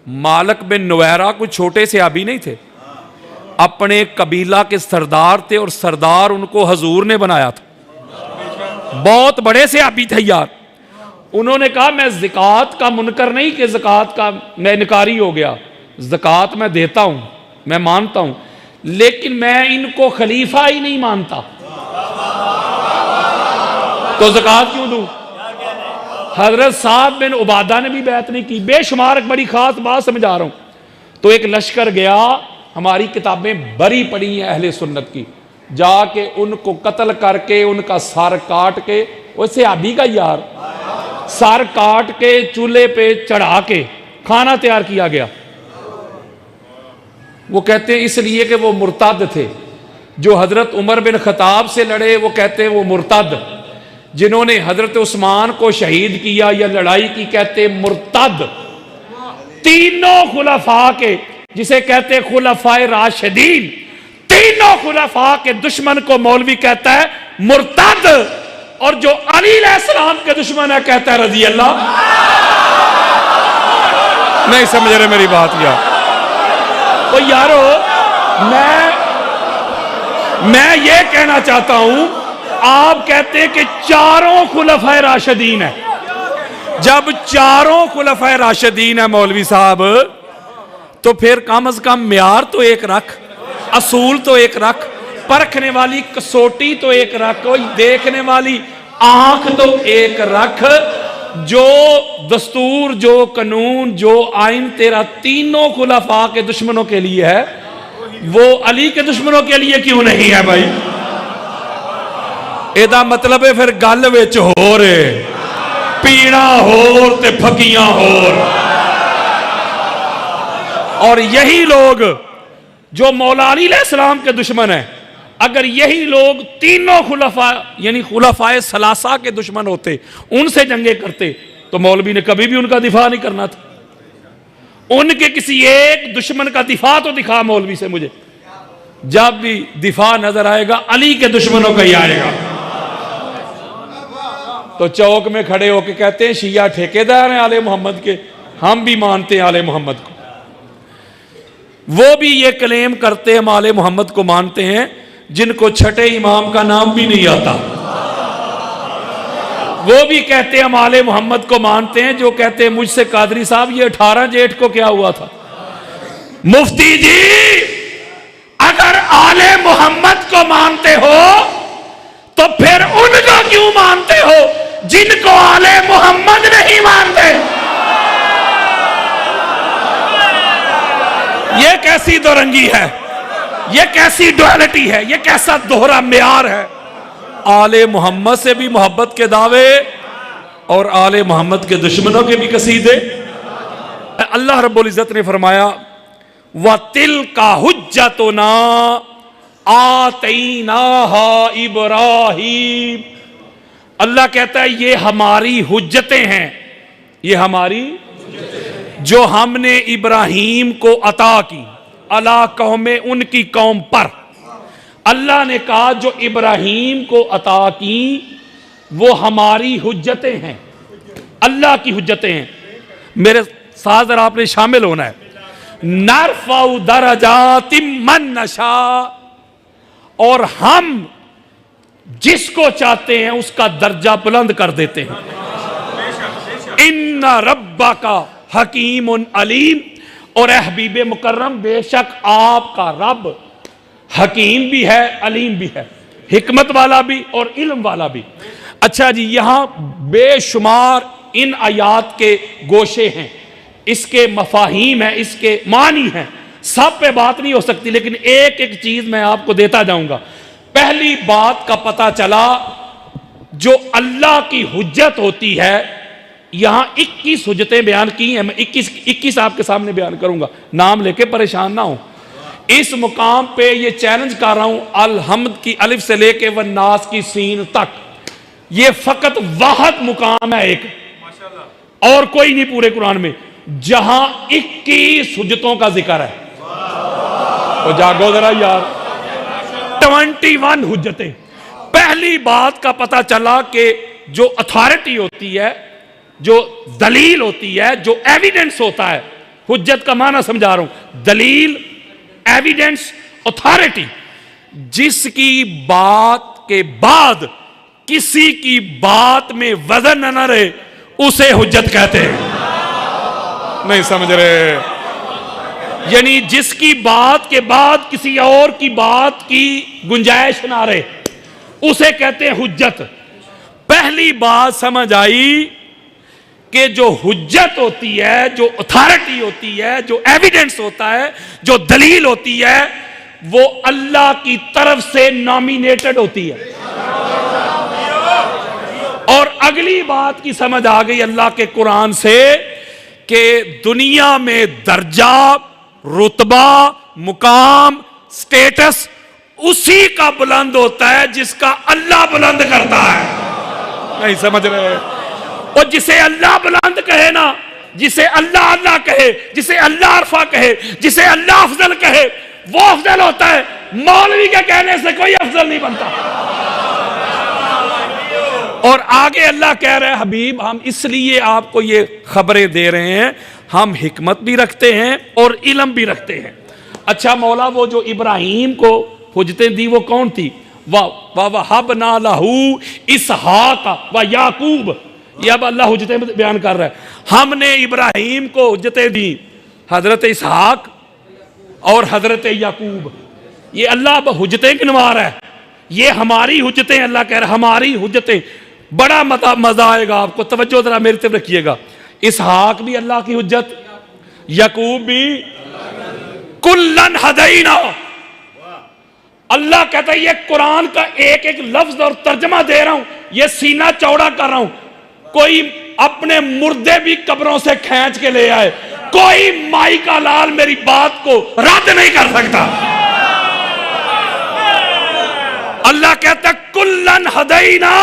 मालिक बिन नुवैरा कोई छोटे से आबी नहीं थे, अपने कबीला के सरदार थे और सरदार उनको हजूर ने बनाया था। बहुत बड़े से आबी थे यार। उन्होंने कहा मैं ज़कात का मुनकर नहीं कि ज़कात का मैं इनकारी हो गया, ज़कात मैं देता हूं, मैं मानता हूं, लेकिन मैं इनको खलीफा ही नहीं मानता, तो ज़कात क्यों दूं? हजरत साद बिन उबादा ने भी बैत नहीं की। बेशुमार बड़ी खास बात समझा रहा हूं। तो एक लश्कर गया, हमारी किताबें बरी पड़ी हैं अहले सुन्नत की, जाके उनको कत्ल करके उनका सर काट के, वैसे आबी का यार, सर काट के चूल्हे पे चढ़ा के खाना तैयार किया गया। वो कहते हैं इसलिए कि वो मुर्तद थे। जो हजरत उमर बिन खताब से लड़े वो कहते हैं वो मुर्तद, जिन्होंने हजरत उस्मान को शहीद किया या लड़ाई की कहते मुर्तद। तीनों खुलफा के, जिसे कहते खुलफाए राशिदीन, तीनों खुलफा के दुश्मन को मौलवी कहता है मुर्तद, और जो अली अलैहिस्सलाम के दुश्मन है कहता है रजी अल्लाह। नहीं समझ रहे मेरी बात यार? तो यारो मैं ये कहना चाहता हूं, आप कहते हैं कि चारों खुलफाए राशिदीन है। जब चारों खुलफाए राशिदीन है मौलवी साहब, तो फिर कम से कम म्यार तो एक रख, असूल तो एक रख, परखने वाली कसौटी तो एक रख, देखने वाली आंख तो एक रख। जो दस्तूर, जो कानून, जो आइन तेरा तीनों खुलफा के दुश्मनों के लिए है, वो अली के दुश्मनों के लिए क्यों नहीं है भाई? एदा मतलब है फिर गल विच होर पीना होर ते फकियां होर। और यही लोग जो मौला अली अलैहिस्सलाम के दुश्मन है, अगर यही लोग तीनों खुलफा यानी खुलफाए सलासा के दुश्मन होते, उनसे जंगे करते, तो मौलवी ने कभी भी उनका दिफा नहीं करना था। उनके किसी एक दुश्मन का दिफा तो दिखा मौलवी से मुझे। जब भी दिफा नजर आएगा अली के दुश्मनों का ही आएगा। तो चौक में खड़े होके कहते हैं शिया ठेकेदार हैं आले मोहम्मद के, हम भी मानते हैं आले मोहम्मद को। वो भी ये क्लेम करते हैं हम आले मोहम्मद को मानते हैं, जिनको छठे इमाम का नाम भी नहीं आता। वो भी कहते हैं हम आले मोहम्मद को मानते हैं, जो कहते हैं मुझसे कादरी साहब ये 18 जेठ को क्या हुआ था। मुफ्ती जी अगर आले मोहम्मद को मानते हो तो फिर उनको क्यों मानते हो जिनको आले मोहम्मद नहीं मानते? ये कैसी दोरंगी है, ये कैसी डुअलिटी है, ये कैसा दोहरा म्यार है। आले मोहम्मद से भी मोहब्बत के दावे और आले मोहम्मद के दुश्मनों के भी कसीदे। अल्लाह रब्बुल इज्जत ने फरमाया व तिल का हुज्जतुना आतैनाहा इब्राहीम। अल्लाह कहता है ये हमारी हुज्जतें हैं, ये हमारी जो हमने इब्राहीम को अता की, अला कौमे उनकी कौम पर। अल्लाह ने कहा जो इब्राहीम को अता की वो हमारी हुज्जतें हैं, अल्लाह की हुज्जतें हैं। मेरे साथ जरा आपने शामिल होना है। नरफउ दरजातिम मन नशा, और हम जिसको चाहते हैं उसका दर्जा बुलंद कर देते हैं। इन्ना रब्बा का हकीमुन अलीम, और हबीब मुकर्रम बेशक आपका रब हकीम भी है, अलीम भी है, हिकमत वाला भी और इल्म वाला भी। अच्छा जी, यहां बेशुमार इन आयात के गोशे हैं, इसके मफाहीम है, इसके मानी हैं, सब पे बात नहीं हो सकती, लेकिन एक एक चीज मैं आपको देता जाऊंगा। पहली बात का पता चला, जो अल्लाह की हुज्जत होती है, यहां 21 हुज्जतें बयान की हैं। मैं 21 आपके सामने बयान करूंगा, नाम लेके परेशान ना हो। इस मुकाम पे ये चैलेंज कर रहा हूं, अल हम्द की अलिफ से लेके व नास की सीन तक, ये फकत वाहद मुकाम है एक, और कोई नहीं पूरे कुरान में जहां 21 हुज्जतों का जिक्र है। तो जागो जरा यार, 21 हुज्जतें। पहली बात का पता चला कि जो अथॉरिटी होती है, जो दलील होती है, जो एविडेंस होता है, हुज्जत का माना समझा रहा हूं, दलील, एविडेंस, अथॉरिटी। जिसकी बात के बाद किसी की बात में वजन न रहे उसे हुज्जत कहते हैं। नहीं समझ रहे? यानी जिसकी बात के बाद किसी और की बात की गुंजाइश ना रहे उसे कहते हैं हुज्जत। पहली बात समझ आई कि जो हुज्जत होती है, जो अथॉरिटी होती है, जो एविडेंस होता है, जो दलील होती है, वो अल्लाह की तरफ से नॉमिनेटेड होती है। और अगली बात की समझ आ गई अल्लाह के कुरान से कि दुनिया में दर्जा, रुतबा, मुकाम, स्टेटस उसी का बुलंद होता है जिसका अल्लाह बुलंद करता है। नहीं समझ रहे? और जिसे अल्लाह बुलंद कहे ना, जिसे अल्लाह अल्लाह कहे, जिसे अल्लाह अरफा कहे, जिसे अल्लाह अफजल कहे, वो अफजल होता है। मौलवी के कहने से कोई अफजल नहीं बनता। और आगे अल्लाह कह रहे हैं, हबीब हम इसलिए आपको ये खबरें दे रहे हैं, हम हिकमत भी रखते हैं और इल्म भी रखते हैं। अच्छा मौला, वो जो इब्राहिम को हुज्जतें दी वो कौन थी? वहबना लहू इसहाक व याकूब। ये अब अल्लाह हुज्जतें बयान कर रहा है। हमने इब्राहिम को हुज्जतें दी, हजरत इसहाक और हजरत याकूब। ये अल्लाह अब हुज्जतें गिनवा रहा है। ये हमारी हुज्जतें, अल्लाह कह रहा है हमारी हुज्जतें। बड़ा मजा आएगा आपको, तवज्जो जरा मेरी तरफ रखिएगा। इसहाक भी अल्लाह की हुज्जत, याकूब भी। कुल्लन हदैना, अल्लाह कहता है ये कुरान का एक एक लफ्ज और तर्जमा दे रहा हूं, ये सीना चौड़ा कर रहा हूं। कोई अपने मुर्दे भी कब्रों से खींच के ले आए, कोई माई का लाल मेरी बात को रद्द नहीं कर सकता। अल्लाह कहता कुल्लन हदैना,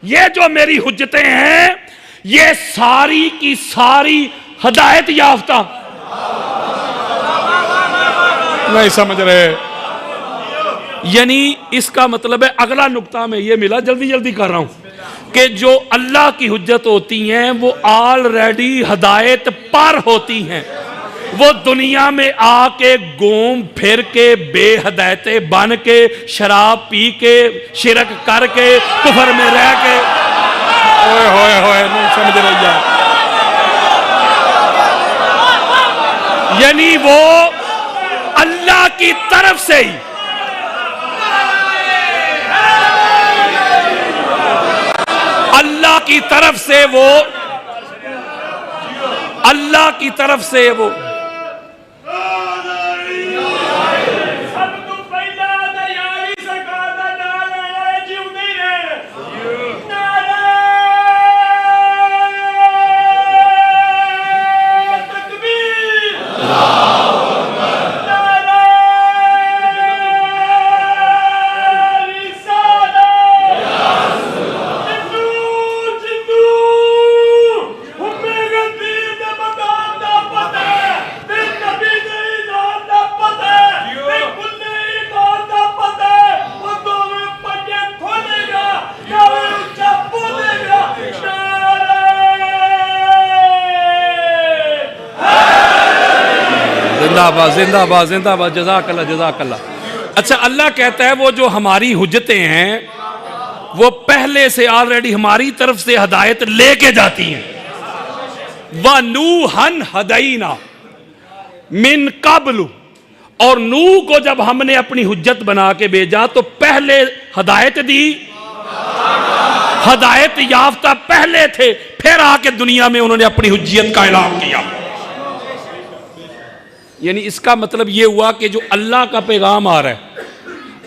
ये जो मेरी हुज्जतें हैं ये सारी की सारी हदायत याफ्ता। नहीं समझ रहे? यानी इसका मतलब है, अगला नुक्ता में ये मिला, जल्दी जल्दी कर रहा हूं, कि जो अल्लाह की हुज्जत होती हैं वो ऑलरेडी हदायत पर होती हैं। वो दुनिया में आके घूम फिर के बेहदायते बन के, शराब पी के, शिरक करके, कुफर में रह के, ओए होए होए, नहीं समझ रही है। यानी वो अल्लाह की तरफ से ही, अल्लाह की तरफ से वो, अल्लाह की तरफ से वो जिंदाबाद जिंदाबाद जिंदाबाद, जज़ाकल्लाह जज़ाकल्लाह। अच्छा अल्लाह कहता है वो जो हमारी हुज्जतें हैं वो पहले से ऑलरेडी हमारी तरफ से हदायत लेके जाती हैं। व नूहन हदैना मिन कब्लु, और नूह को जब हमने अपनी हुज्जत बना के भेजा तो पहले हदायत दी, हदायत याफ्ता पहले थे, फिर आके दुनिया में उन्होंने अपनी हुज्जियत का ऐलान किया। यानी इसका मतलब यह हुआ कि जो अल्लाह का पैगाम आ रहा है,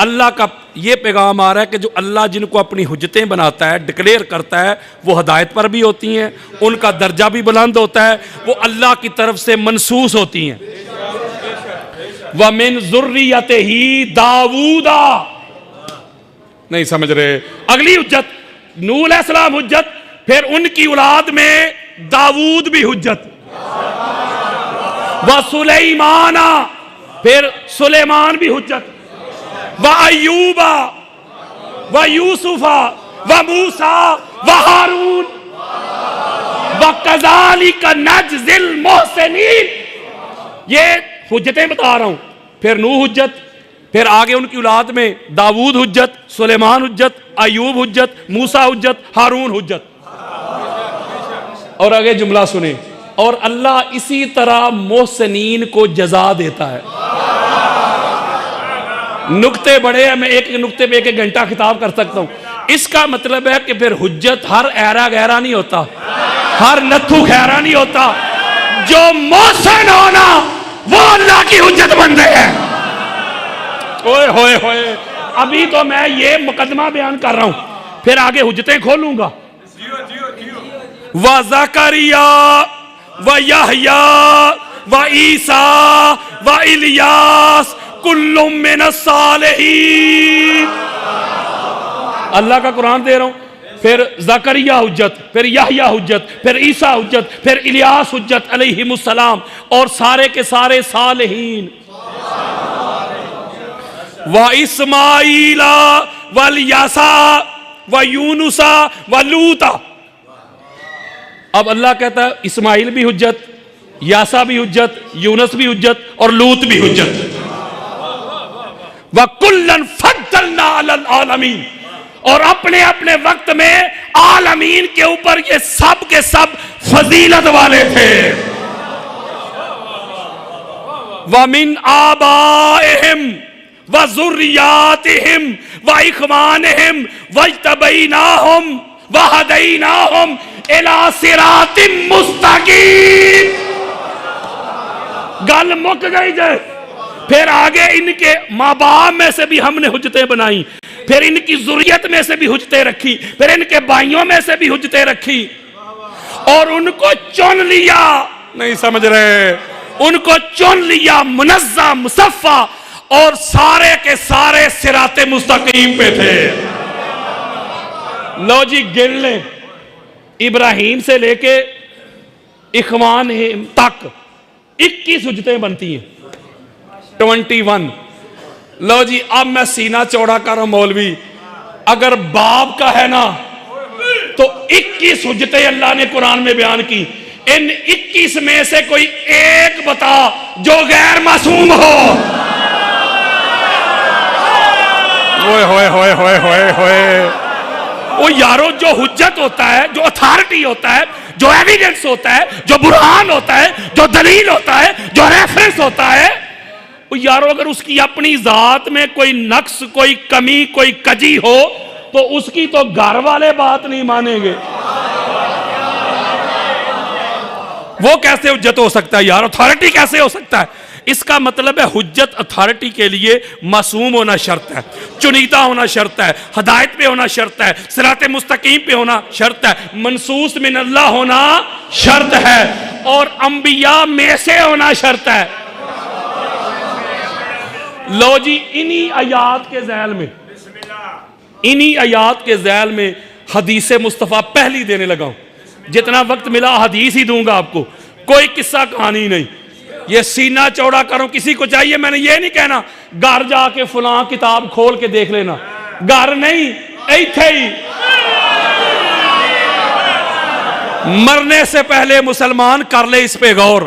अल्लाह का ये पैगाम आ रहा है कि जो अल्लाह जिनको अपनी हुज्जतें बनाता है, डिक्लेयर करता है, वो हदायत पर भी होती हैं, उनका दर्जा भी बुलंद होता है, वो अल्लाह की तरफ से मनसूस होती हैं। व मिन ज़ुर्रियतिही दाऊदा, नहीं समझ रहे? अगली हुज्जत नूह अलैहिस्सलाम हुज्जत, फिर उनकी औलाद में दाऊद भी हुज्जत। व सुलेमाना, फिर सुलेमान भी हुज्जत। व अय्यूबा व यूसुफा व मूसा व हारून वकज़ालिका नज्ज़िल मुहसिनीन। ये हुज्जतें बता रहा हूं। फिर नूह हुज्जत, फिर आगे उनकी औलाद में दाऊद हुज्जत, सुलेमान हुज्जत, अयूब हुज्जत, मूसा हुज्जत, हारून हुज्जत। और आगे जुमला सुने, और अल्लाह इसी तरह मोहसिनीन को जजा देता है। नुक्ते बड़े हैं, मैं एक एक नुक्ते पे एक एक घंटा खिताब कर सकता हूं। इसका मतलब है कि फिर हुज्जत हर ऐरा गहरा नहीं होता, हर नत्थु खैरा नहीं होता। जो मोहसिन होना वो अल्लाह की हुज्जत बन रहे हैं। ओए होए होए, अभी तो मैं ये मुकदमा बयान कर रहा हूं, फिर आगे हुज्जतें खोलूंगा। व ज़करिया व यहया व ईसा व इलियास कुल्लुम मिनस सालिहीन। अल्लाह का कुरान दे रहा हूं। फिर ज़करिया हुज्जत, फिर यहया हुज्जत, फिर ईसा हुज्जत, फिर इलियास हुज्जत अलैहिमुस्सलाम, और सारे के सारे सालिहीन। व इस्माईला वल यासा व यूनुसा व लूता। अब अल्लाह कहता है इस्माइल भी हुज्जत, यासा भी हुज्जत, यूनुस भी हुज्जत, और लूत भी हुज्जत। व कुल्लन फद्दलना अलल आलमीन, और अपने अपने वक्त में आलमीन के ऊपर ये सब के सब फजीलत वाले थे। व मिन आबाइहिम व ज़ुर्रियातिहिम व इख्वानिहिम वज्तबैनाहुम व हदैनाहुम इला सिरातिम मुस्तकीम। गल मुक गई जे। फिर आगे इनके माँ बाप में से भी हमने हुज्जतें बनाई, फिर इनकी जुर्रियत में से भी हुज्जतें रखी, फिर इनके भाइयों में से भी हुज्जतें रखी, और उनको चुन लिया। नहीं समझ रहे? उनको चुन लिया, मुनज़्ज़ा मुसफ़्फ़ा, और सारे के सारे सिराते मुस्तकीम पे थे। लो जी गिन लें, इब्राहिम से लेके इखवान तक 21 हुज्जतें बनती हैं। 21। लो जी अब मैं सीना चौड़ा कर रहा हूं मौलवी, अगर बाप का है ना तो 21 हुज्जतें अल्लाह ने कुरान में बयान की। इन 21 में से कोई एक बता जो गैर मासूम हो। होए होए होए होए होए होए। वो यारो जो हुज्जत होता है, जो अथॉरिटी होता है, जो एविडेंस होता है, जो बुरहान होता है, जो दलील होता है, जो रेफरेंस होता है, वो यारो अगर उसकी अपनी जात में कोई नक्स, कोई कमी, कोई कजी हो तो उसकी तो घर वाले बात नहीं मानेंगे। वो कैसे हुज्जत हो सकता है यार? अथॉरिटी कैसे हो सकता है? इसका मतलब है हुज्जत अथॉरिटी के लिए मासूम होना शर्त है, चुनीदा होना शर्त है, हदायत पे होना शर्त है, सिराते मुस्तकीम पे होना शर्त है, मनसूस मिन अल्लाह होना शर्त है, और अंबिया में से होना शर्त है। लो जी इन्हीं आयात के ज़ैल में, इन्हीं आयात के ज़ैल में हदीस मुस्तफ़ा पहली देने लगा हूं। जितना वक्त मिला हदीस ही दूंगा आपको, कोई किस्सा कहानी नहीं। ये सीना चौड़ा करो, किसी को चाहिए, मैंने ये नहीं कहना घर जाके फलां किताब खोल के देख लेना, घर नहीं, ऐथे ही। मरने से पहले मुसलमान कर ले इस पे गौर।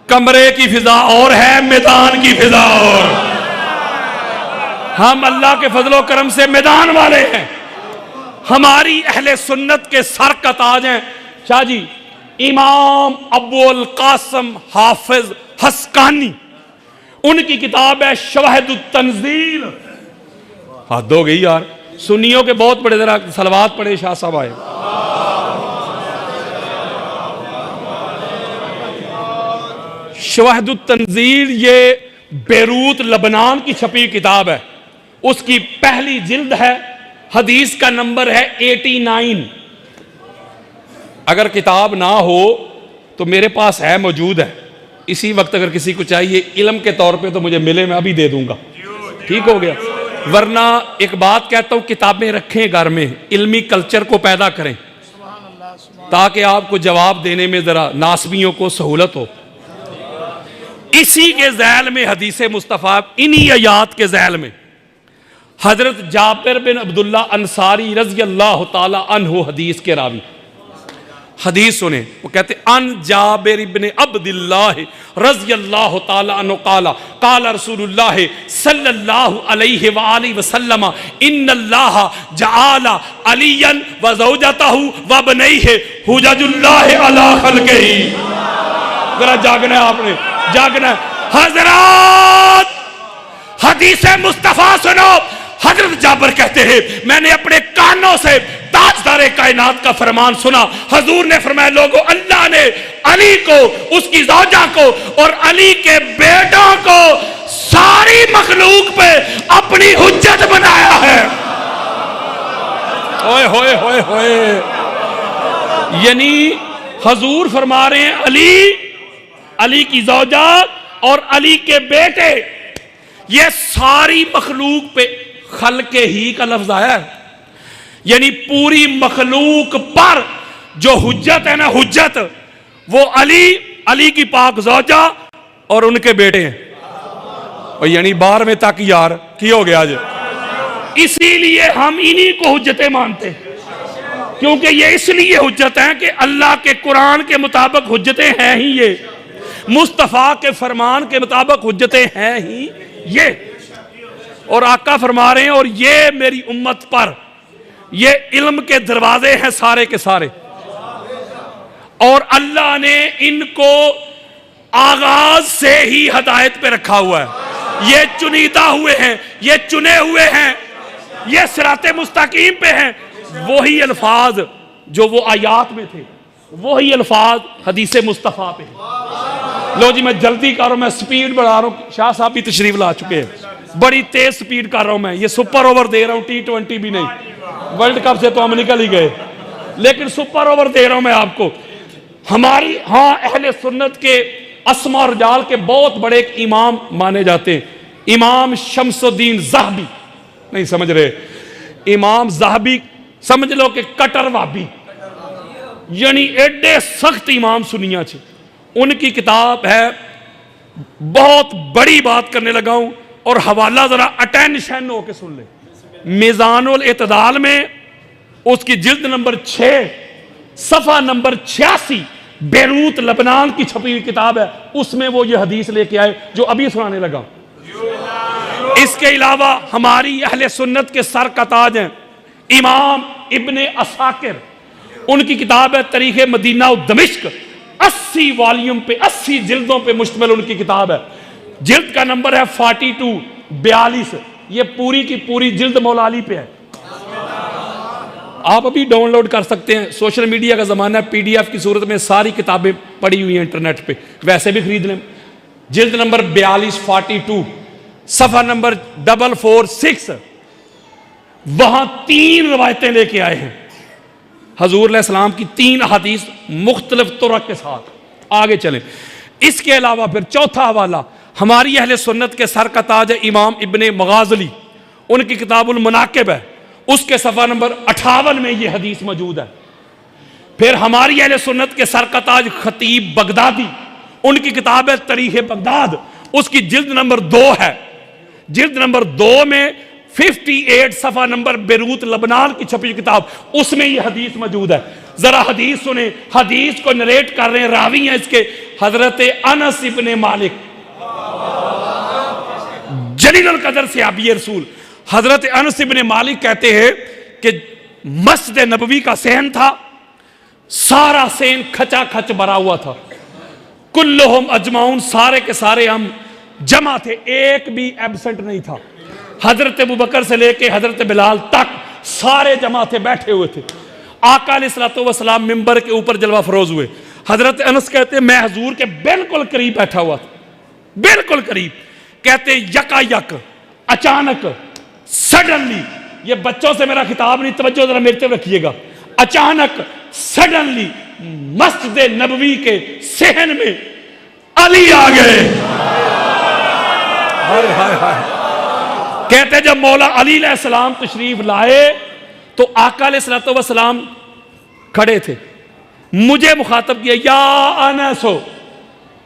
कमरे की फिजा और है, मैदान की फिजा और। हम अल्लाह के फजलो करम से मैदान वाले हैं। हमारी अहले सुन्नत के सर का ताज हैं शाह जी इमाम अबुल कासिम हाफिज हस्कानी। उनकी किताब है शवाहिदुत तंजील। हद हो गई यार, सुन्नियों के बहुत बड़े, जरा सलवात पढ़े शाह साहब आए। शवाहिदुत तंजील ये बेरूत लबनान की छपी किताब है। उसकी पहली जिल्द है, हदीस का नंबर है 89। अगर किताब ना हो तो मेरे पास है, मौजूद है इसी वक्त। अगर किसी को चाहिए इल्म के तौर पे तो मुझे मिले, मैं अभी दे दूंगा। ठीक हो गया? वरना एक बात कहता हूं, किताबें रखें घर में, इल्मी कल्चर को पैदा करें ताकि आपको जवाब देने में जरा नासबियों को सहूलत हो। इसी के ज़ैल में हदीस मुस्तफ़ा, इन्हीं आयात के ज़ैल में हजरत जाबिर बिन अब्दुल्ला अंसारी रज़ी अल्लाह ताला अन्हु हदीस के रावी, हदीस सुने, वो कहते अन जाबिर इब्ने अब्दिल्लाह रज़ियल्लाहु ताला अन्हु काला काला रसूलुल्लाह सल्लल्लाहु अलैहि व आलिहि वसल्लम इन्नल्लाह जआला अलियन व ज़ौजतहु व बनैहि हुजजुल्लाह अला खल्क़िही। जरा जागना है आपने, जागना है हजरत। हदीस मुस्तफा सुनो। हजरत जाबिर कहते हैं मैंने अपने कानों से ताजदारे कायनात का फरमान सुना। हजूर ने फरमाया लोगों, अल्लाह ने अली को, उसकी ज़ौजा को और अली के बेटों को सारी मखलूक पे अपनी हुज्जत बनाया है। ओए होए होए होए, यानी हजूर फरमा रहे हैं अली की ज़ौजा और अली के बेटे, ये सारी मखलूक पे खल्के ही का लफ्ज आया है, यानी पूरी मखलूक पर जो हुज्जत है ना, हुज्जत वो अली की पाक ज़ौजा और उनके बेटे हैं। और यानी 12वें तक यार की हो गया आज। इसीलिए हम इन्हीं को हुज्जतें मानते हैं, क्योंकि ये इसलिए हुज्जत हैं कि अल्लाह के कुरान के मुताबिक हुज्जतें हैं ही ये, मुस्तफ़ा के फरमान के मुताबिक हुज्जतें हैं ही ये। और आका फरमा रहे हैं और ये मेरी उम्मत पर ये इल्म के दरवाजे हैं सारे के सारे, और अल्लाह ने इनको आगाज से ही हदायत पे रखा हुआ है। ये चुनीदा हुए हैं, ये चुने हुए हैं, ये सिराते मुस्तकीम पे हैं। वही अल्फाज जो वो आयात में थे, वही अल्फाज हदीस मुस्तफ़ा पे हैं। लो जी, मैं जल्दी कर रहा हूं, मैं स्पीड बढ़ा रहा हूं। शाह साहब भी तशरीफ ला चुके हैं, बड़ी तेज स्पीड कर रहा हूं मैं। ये सुपर ओवर दे रहा हूं, T20 भी नहीं, वर्ल्ड कप से तो हम निकल ही गए, लेकिन सुपर ओवर दे रहा हूं मैं आपको। हमारी अहले सुन्नत के अस्मा और रिजाल के बहुत बड़े एक इमाम माने जाते हैं, इमाम शमसुद्दीन ज़हबी। नहीं समझ रहे? इमाम ज़हबी समझ लो कि कटर वाबी, यानी एडे सख्त इमाम सुनिया च। उनकी किताब है, बहुत बड़ी बात करने लगा हूं और हवाला जरा अटेंशन होके सुन ले। मीज़ानुल इत्दाल में उसकी जिल्द नंबर 6 सफ़ा नंबर 86 बेरूत लबनान की छपी हुई किताब है, उसमें वो ये हदीस लेके आए जो अभी सुनाने लगा। इसके अलावा हमारी अहले सुन्नत के सर का ताज हैं इमाम इब्ने असाकिर, उनकी किताब है तरीक़े मदीना दमिश्क, 80 वॉल्यूम पे 80 जिल्दों पे मुश्तमिल उनकी किताब है। जिल्द का नंबर है 42 ये पूरी की पूरी जिल्द मौला अली पे है। आप अभी डाउनलोड कर सकते हैं, सोशल मीडिया का जमाना है, PDF की सूरत में सारी किताबें पड़ी हुई हैं इंटरनेट पे, वैसे भी खरीद लें। जिल्द नंबर 42 सफा नंबर 446, वहां 3 रवायतें लेके आए हैं हजूर अलैहिस्सलाम की, 3 हदीस मुख्तलिफ तुरक के साथ। आगे चलें। इसके अलावा फिर चौथा हवाला हमारी अहले सुन्नत के सर का ताज है इमाम इब्ने मगाज़ली, उनकी किताबुल मनाकिब है, उसके सफ़ा नंबर 58 में ये हदीस मौजूद है। फिर हमारी अहले सुन्नत के सर का ताज खतीब बगदादी, उनकी किताब है तारीख़ बगदाद, उसकी जिल्द नंबर 2 है। जिल्द नंबर 2 में 58 सफ़ा नंबर बेरूत लबनान की छपी किताब, उसमें ये हदीस मौजूद है। जरा हदीस सुने। हदीस को नरेट कर रहे हैं, रावी हैं इसके हजरत अनस इब्ने मालिक, जलील कदर से आबी रसूल। हजरत अनस इब्ने मालिक कहते हैं कि मस्जिद नबवी का सहन था, सारा सहन खचा खच भरा हुआ था। कुल्लुहुम अजमाउन, सारे के सारे हम जमा थे, एक भी एब्सेंट नहीं था। हजरत अबू बकर से लेके हजरत बिलाल तक सारे जमा थे, बैठे हुए थे। आका अलैहिस्सलातु वस्सलाम मिंबर के ऊपर जलवा फरोज हुए। हजरत अनस कहते मैं हजूर के बिल्कुल करीब बैठा हुआ था, बिल्कुल करीब। कहते यकायक अचानक सडनली, ये बच्चों से मेरा खिताब नहीं, तवज्जो जरा मेरे तरफ रखिएगा। अचानक सडनली मस्जिद नबवी के सहन में अली आ गए। हाय हाय हाय। कहते जब मौला अली अलैहिस्सलाम तशरीफ लाए तो आका अलैहिस्सलातु वस्सलाम खड़े थे, मुझे मुखातब किया या अनस हो।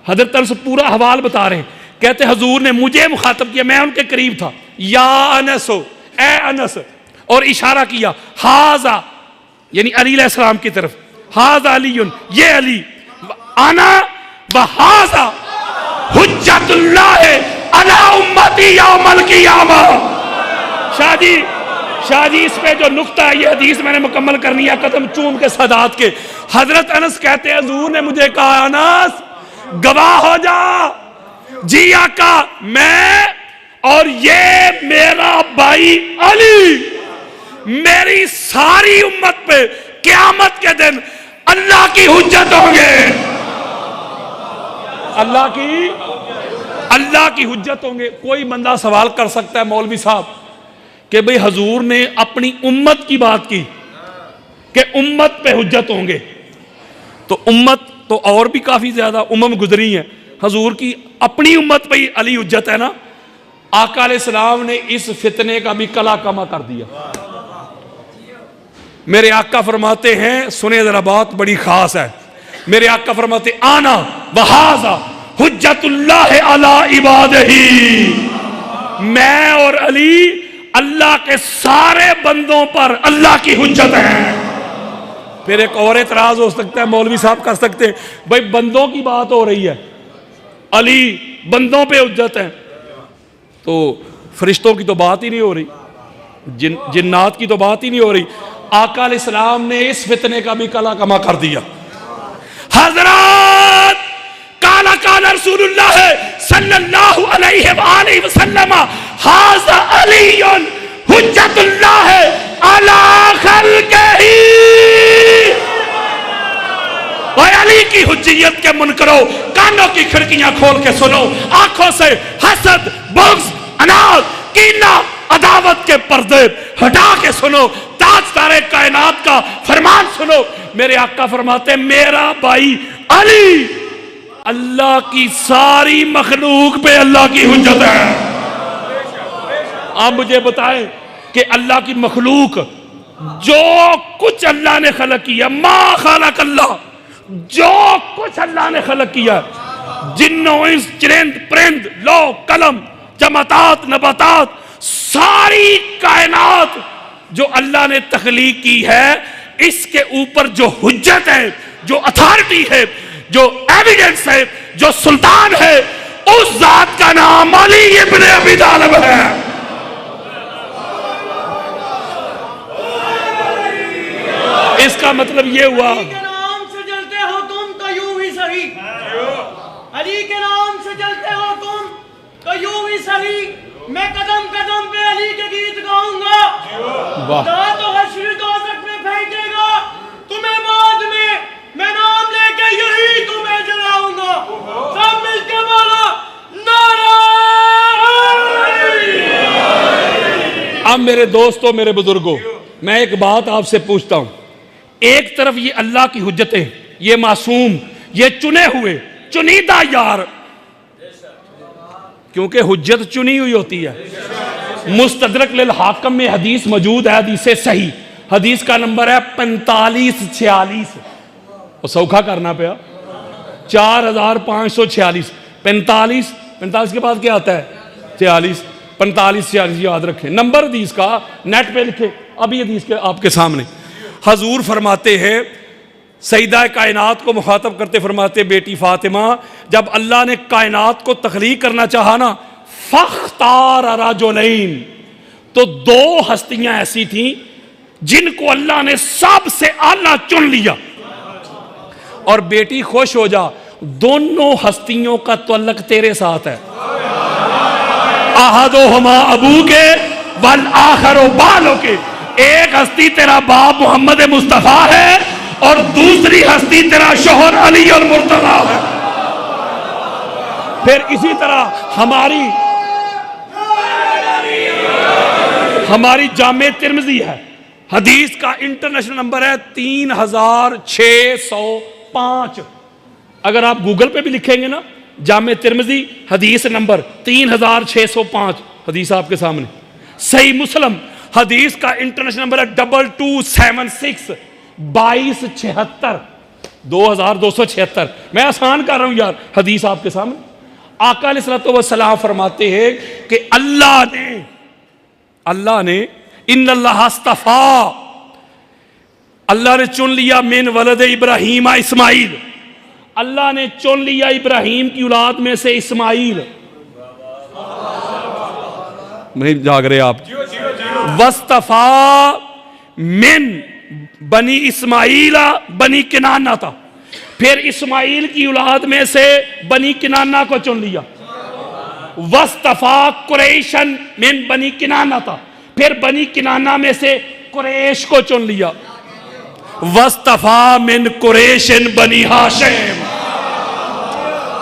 हजरत अनस पूरा हवाल बता रहे हैं, कहते हजूर ने मुझे मुखातब किया, मैं उनके करीब था, या अनस हो, ए अनस, और इशारा किया हाजा यानी अली अलैहिस्सलाम की तरफ। हाज़ा अलीयुन, ये अली, आना व हाज़ा हुज्जतुल्लाह अला उम्मती यौमल क़ियामा। शाह जी इस पे जो नुक्ता है, ये हदीस मैंने मुकम्मल करनी है कदम चूम के सादात के। हजरत अनस कहते हैं हुजूर ने मुझे कहा, अनस गवाह हो जा, जी आका, मैं और ये मेरा भाई अली मेरी सारी उम्मत पे क़यामत के दिन अल्लाह की हुज्जत होंगे। अल्लाह की हुज्जत होंगे। कोई बंदा सवाल कर सकता है मौलवी साहब कि भाई हजूर ने अपनी उम्मत की बात की कि उम्मत पे हुज्जत होंगे, तो उम्मत तो और भी काफी ज्यादा उम्म गुजरी है, हजूर की अपनी उम्मत पे ही अली हुज्जत है ना। आका अलैहिस्सलाम ने इस फितने का भी कला कमा कर दिया। मेरे आका फरमाते हैं, सुने जरा बात बड़ी खास है, मेरे आका फरमाते आना वहाजा हुज्जतुल्लाह अला इबादिही, मैं और अली अल्लाह के सारे बंदों पर अल्लाह की हुज्जत है। फिर एक और एतराज हो सकता है, मौलवी साहब कर सकते हैं, भाई बंदों की बात हो रही है, अली बंदों पे हुज्जत है, तो फरिश्तों की तो बात ही नहीं हो रही, जिन्नात की तो बात ही नहीं हो रही। आका अलैहिस्सलाम ने इस फितने का भी कला कमा कर दिया। हजरत काला काला रसूलुल्लाह सल्लल्लाहु अलैहि वसल्लम हाज़ा अलीयुन हुज्जतुल्लाह अला खल्क़िही, अली की हुज्जियत के मुनकरो कानों की खिड़कियां खोल के सुनो, आंखों से हसद, बुग़्ज़, अनाद, कीना, अदावत के पर्दे हटा के सुनो, ताजदारे कायनात का फरमान सुनो। मेरे आका फरमाते मेरा भाई अली अल्लाह की सारी मखलूक पे अल्लाह की हुज्जत है। आप मुझे बताएं कि अल्लाह की मखलूक जो कुछ अल्लाह ने खलक किया, मा खलक अल्लाह, जो कुछ अल्लाह ने खलक किया, जिन्नो इंस चिरिंद परिंद लो कलम जमातात नबातात, सारी कायनात जो अल्लाह ने तख्लीक की है, इसके ऊपर जो हुज्जत है, जो अथॉरिटी है, जो एविडेंस है, जो सुल्तान है, उस जात का नाम अली इब्न अबी तालिब है। इसका मतलब ये हुआ, अली के नाम से जलते हो तुम तो यूं ही सही, अली के नाम से जलते हो तुम तो यूं ही सही, मैं कदम कदम पे अली के गीत गाऊंगा, खुदा तो हश्र दोज़ख में फेंकेगा तुम्हें, बाद में मैं नाम लेके यही तुम्हें जलाऊंगा। सब मिलके बोलो नारा। अब मेरे दोस्तों, मेरे बुजुर्गों, मैं एक बात आपसे पूछता हूं, एक तरफ ये अल्लाह की हुज्जतें, ये मासूम, ये चुने हुए चुनीदा यार, क्योंकि हुज्जत चुनी हुई होती है। मुस्तदरक लिल हाकिम में हदीस मौजूद है, हदीस सही, हदीस का नंबर है 4546, और सौखा करना पाया 4546, 45 के बाद क्या आता है 46, 45 याद रखें नंबर हदीस का, नेट पे लिखे, अभी हदीस के आपके सामने। हजूर फरमाते हैं, सईदा कायनात को मुखातब करते फरमाते, बेटी फातिमा, जब अल्लाह ने कायनात को तख्लीक करना चाहा ना, फख्तार रजुलैन, तो दो हस्तियां ऐसी थीं जिनको अल्लाह ने सबसे आला चुन लिया। और बेटी खुश हो जा, दोनों हस्तियों का तअल्लुक तेरे साथ है। अहदुहुमा अबू के वल आखिरु बालो के, एक हस्ती तेरा बाप मोहम्मद मुस्तफा है और दूसरी हस्ती तेरा शोहर अली और मुर्तजा है। फिर इसी तरह हमारी जामे तिर्मिज़ी है, हदीस का इंटरनेशनल नंबर है 3605। अगर आप गूगल पे भी लिखेंगे ना, जामे तिर्मिज़ी हदीस नंबर 3605, हदीस आपके सामने। सही मुस्लिम हदीस का इंटरनेशनल नंबर है 2276 2276 2276। मैं आसान कर रहा हूं यार, हदीस आपके सामने। आका अलैहिस्सलातु वस्सलाम फरमाते हैं कि अल्लाह ने इन्नल्लाह अस्तफा अल्लाह ने चुन लिया मिन वलद इब्राहीम इस्माइल, अल्लाह ने चुन लिया इब्राहिम की औलाद में से इस्माइल। नहीं जाग रहे आप? वस्तफा मिन बनी इस्माइला बनी किनाना था, फिर इस्माइल की औलाद में से बनी किनाना को चुन लिया। वस्तफा कुरैशन मिन बनी किनाना था, फिर बनी किनाना में से कुरैश को चुन लिया। वस्तफा मिन कुरैशन बनी हाशिम,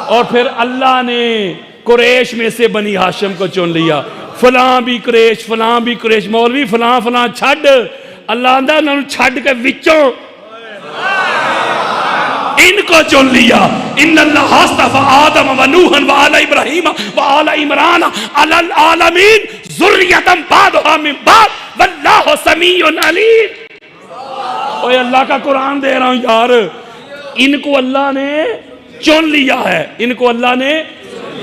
और फिर अल्लाह ने कुरैश में से बनी हाशिम को चुन लिया। फलां भी कुरैश, फलां भी कुरैश, मौलवी फलां फलां छड़, अल्लाह आंदा उन्होंने छड़ के विचों इनको चुन लिया। इन्नल्लाह अस्तफा आदम व नूहन व आला इब्राहीम व आला इमरान अलल आलमीन ज़ुर्रियतम बादहा मिन बाद वल्लाहु समीउन अलीम। ओए अल्लाह का कुरान दे रहा हूं यार, इनको अल्लाह ने चुन लिया है, इनको अल्लाह ने।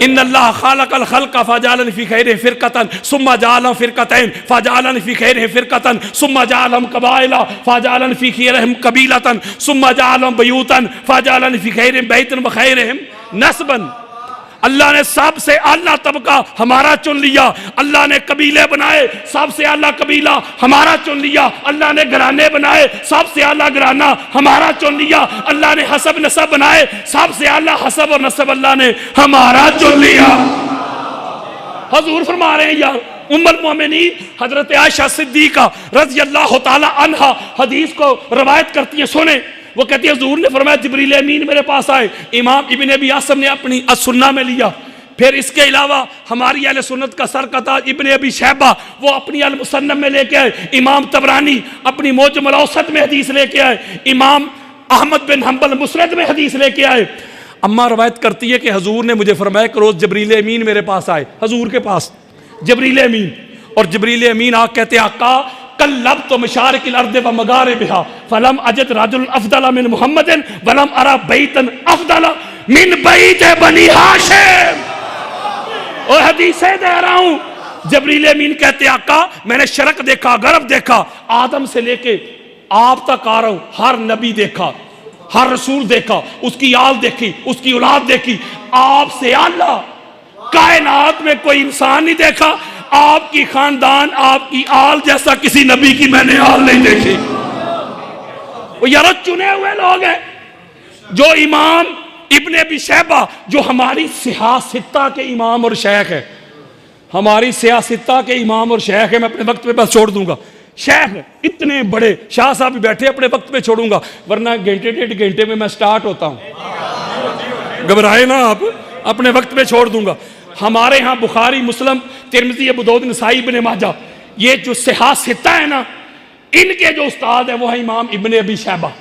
इन्नल्लाह खालकल खल्क़ फजअलनि फी खैरिहिम फिरक़तन सुम्मा जअलहुम फिरक़तैन फजअलनि फी खैरिहिम फिरक़तन सुम्मा जअलहुम क़बाइला फजअलनि फी खैरिहिम क़बीलतन सुम्मा जअलहुम बयूतन फजअलनि फी खैरिहिम बैतन व खैरिहिम नस्बन। अल्लाह ने सबसे आला तबका हमारा चुन लिया, अल्लाह ने कबीले बनाए, सबसे आला कबीला हमारा चुन लिया, अल्लाह ने घराने बनाए, सबसे आला घराना हमारा चुन लिया, अल्लाह ने हसब नसब बनाए, सबसे आला हसब और नसब अल्लाह ने हमारा चुन लिया। हुजूर फरमा रहे हैं यार, उम्मुल मोमिनीन हजरत आयशा सिद्दीका रज़ी अल्लाह ताला अन्हा हदीस को रवायत करती है, सुने। वो कहती है हुजूर ने फरमाया जिब्रील अमीन मेरे पास आए, इमाम इब्न अबी आसिम ने अपनी अस-सुन्ना में लिया, फिर इसके अलावा हमारी अहले सुन्नत का सरकताज इब्न अबी शैबा वो अपनी अल-मुसन्नफ में लेके आए, इमाम तबरानी अपनी मौजम औसत में हदीस लेके आए, इमाम अहमद बिन हम्बल मुस्नद में हदीस लेके आए। अम्मा रवायत करती है कि हुजूर ने मुझे फरमाया कि रोज जिब्रील अमीन मेरे पास आए, हुजूर के पास जिब्रील अमीन, और जिब्रील अमीन आ कहते आका कल्लब तो मशारिकिल अर्द व मगारिबिहा फलम अजद रजुल अफदल मिन मुहम्मदिन वलम अरा बैतन अफदल मिन बैत बनी हाशिम। और हदीसें दे रहा हूं, जिब्रील अमीन कहते आका मैंने शरक देखा, गर्भ देखा, आदम से लेके आप तक आ रहा हूं, हर नबी देखा, हर रसूल देखा, उसकी आल देखी, उसकी औलाद देखी, आपसे आला कायनात में कोई इंसान नहीं देखा, आपकी खानदान आपकी आल जैसा किसी नबी की मैंने आल नहीं देखी। वो यार चुने हुए लोग हैं। जो इमाम इब्न अबी शैबा जो हमारी सियासता के इमाम और शेख है, हमारी सियासता के इमाम और शेख है, मैं अपने वक्त पे बस छोड़ दूंगा, शेख इतने बड़े शाह साहब भी बैठे, अपने वक्त पे छोड़ूंगा वरना घंटे डेढ़ घंटे में मैं स्टार्ट होता हूं, घबराए ना आप, अपने वक्त पे छोड़ दूंगा। हमारे यहाँ बुखारी मुस्लिम तिरमिज़ी अबू दाऊद नसाई इब्न माजा ये जो सियासता है ना, इनके जो उस्ताद है वो है इमाम इब्न अबी शैबा।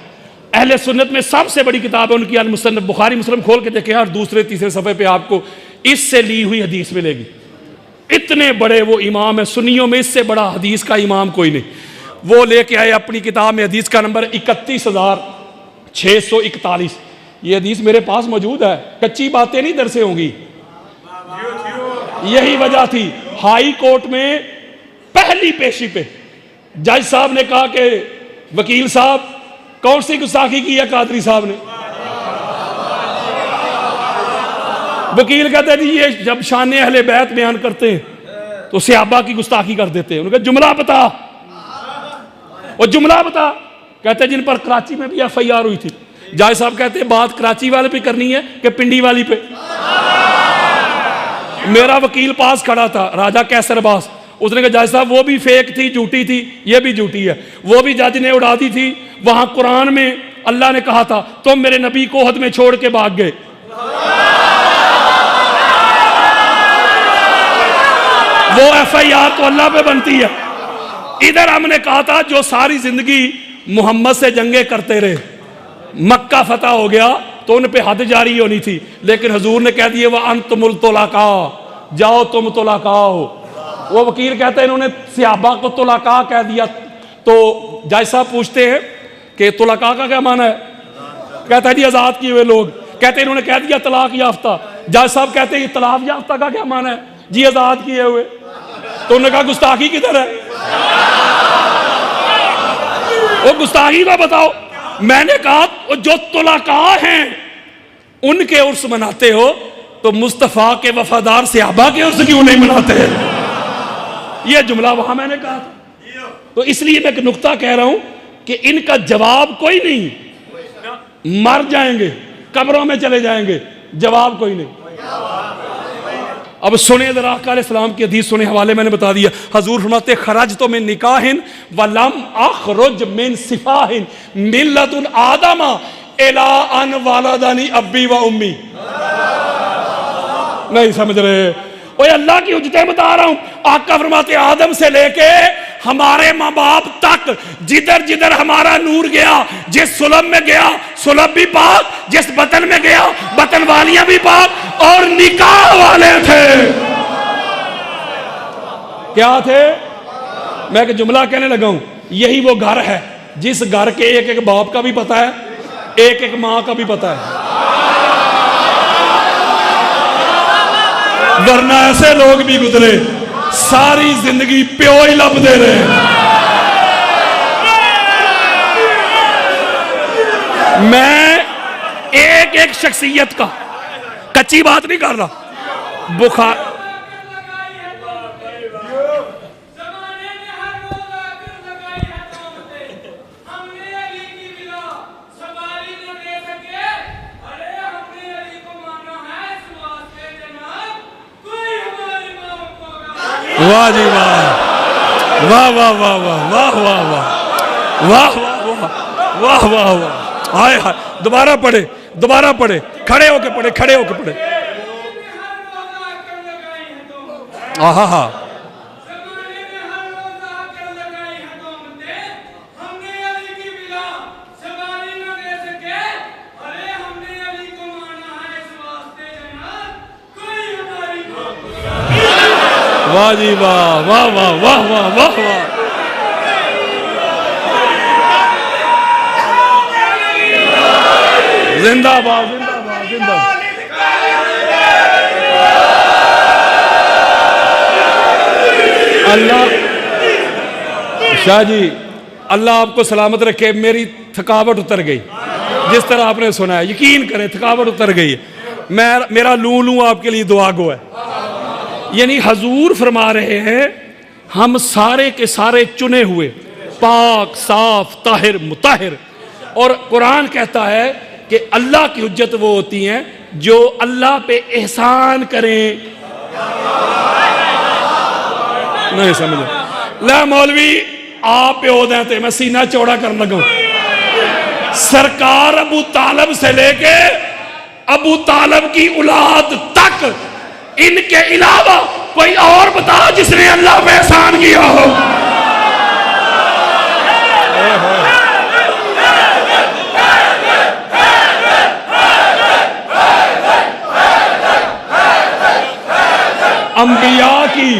अहले सुन्नत में सबसे बड़ी किताब है उनकी अल मुसन्नफ, बुखारी मुस्लिम खोल के देखे हर दूसरे तीसरे सफ़े पे आपको इससे ली हुई हदीस मिलेगी। इतने बड़े वो इमाम है, सुन्नियों में इससे बड़ा हदीस का इमाम कोई नहीं। वो लेके आए अपनी किताब में हदीस का नंबर 31,641। ये हदीस मेरे पास मौजूद है, कच्ची बातें नहीं दर से होंगी। यही वजह थी हाई कोर्ट में पहली पेशी पे जज साहब ने कहा कि वकील साहब कौन सी गुस्ताखी की है कादरी साहब ने। वकील कहते जी ये जब शान अहले बैत बयान करते हैं तो सहाबा की गुस्ताखी कर देते हैं। उन्होंने कहा जुमला बता, और जुमला बता। कहते जिन पर कराची में भी FIR हुई थी। जज साहब कहते बात कराची वाले पे करनी है कि पिंडी वाली पे। मेरा वकील पास खड़ा था राजा कैसर बास, उसने कहा जज साहब वो भी फेक थी, झूठी थी, ये भी झूठी है। वो भी जज ने उड़ा दी थी। वहां कुरान में अल्लाह ने कहा था तुम मेरे नबी को ओहद में छोड़ के भाग गए। वो FIR तो अल्लाह पे बनती है। इधर हमने कहा था जो सारी जिंदगी मोहम्मद से जंगे करते रहे, मक्का फतह हो गया तो उन पे हद जारी होनी थी, लेकिन हुजूर ने कह दिए वह अंतमुल तुलाका, जाओ तुम तुलाका हो। वो वकील कहते हैं इन्होंने सहाबा को तुलाका कह दिया। तो जज साहब पूछते हैं कि तुलाका का क्या माना है? कहता है जी आजाद किए हुए लोग। कहते हैं इन्होंने कह दिया तलाक याफ्ता। जज साहब कहते हैं तलाक याफ्ता का क्या माना है? जी आजाद किए हुए। तो उन्होंने कहा गुस्ताखी किधर है? वो गुस्ताखी का बताओ। मैंने कहा वो जो तुलाका हैं उनके उर्स मनाते हो तो मुस्तफ़ा के वफादार सहाबा के उर्स क्यों नहीं मनाते? ये जुमला वहां मैंने कहा था। तो इसलिए मैं एक नुक्ता कह रहा हूं कि इनका जवाब कोई नहीं। मर जाएंगे, कब्रों में चले जाएंगे, जवाब कोई नहीं। अब सुने जरा आका अलैहिस्सलाम की हदीस सुने, हवाले मैंने बता दिया। हजूर फरमाते खरज तो मिन निकाहिन वलम अखरुज मिन सिफाहिन मिल्लतुन आदमा इला अन वालदानी अब्बी व उम्मी। नहीं समझ रहे? ओए अल्लाह की हुज्जतें बता रहा हूं। आका फरमाते आदम से लेके हमारे माँ बाप तक जिधर जिधर हमारा नूर गया, जिस सुलभ में गया सुलभ भी पाक, जिस बतन में गया बतन वालियां भी पाक, और निकाह वाले थे। क्या थे? मैं एक जुमला कहने लगा हूं। यही वो घर है जिस घर के एक एक बाप का भी पता है, एक एक मां का भी पता है। वरना ऐसे लोग भी गुजरे सारी जिंदगी प्यो ही लभदे रहे। मैं एक एक शख्सियत का कच्ची बात नहीं कर रहा। बुखार वाह जी वाह, वाह वाह वाह वाह वाह वाह वाह वाह वाह वाह वाह। हाय हाय, दोबारा पढ़े, दोबारा पढ़े, खड़े होके पढ़े, खड़े होके पढ़े। आहा हा, वाह जी वाह, वाह वाह वाह वाह वाह वाह। जिंदाबाद जिंदाबाद जिंदाबाद। अल्लाह शाह जी, अल्लाह आपको सलामत रखे। मेरी थकावट उतर गई, जिस तरह आपने सुना है, यकीन करें थकावट उतर गई है। मेरा लू लू आपके लिए दुआ गो है। यानी हजूर फरमा रहे हैं हम सारे के सारे चुने हुए, पाक साफ ताहिर मुताहिर। और कुरान कहता है कि अल्लाह की हुज्जत वो होती हैं जो अल्लाह पे एहसान करें। नहीं समझे? ला मौलवी आप पे हो देते, मैं सीना चौड़ा कर लगा। सरकार अबू तालब से लेके अबू तालब की औलाद तक, इनके अलावा कोई और बता जिसने अल्लाह पे एहसान किया हो। अंबिया की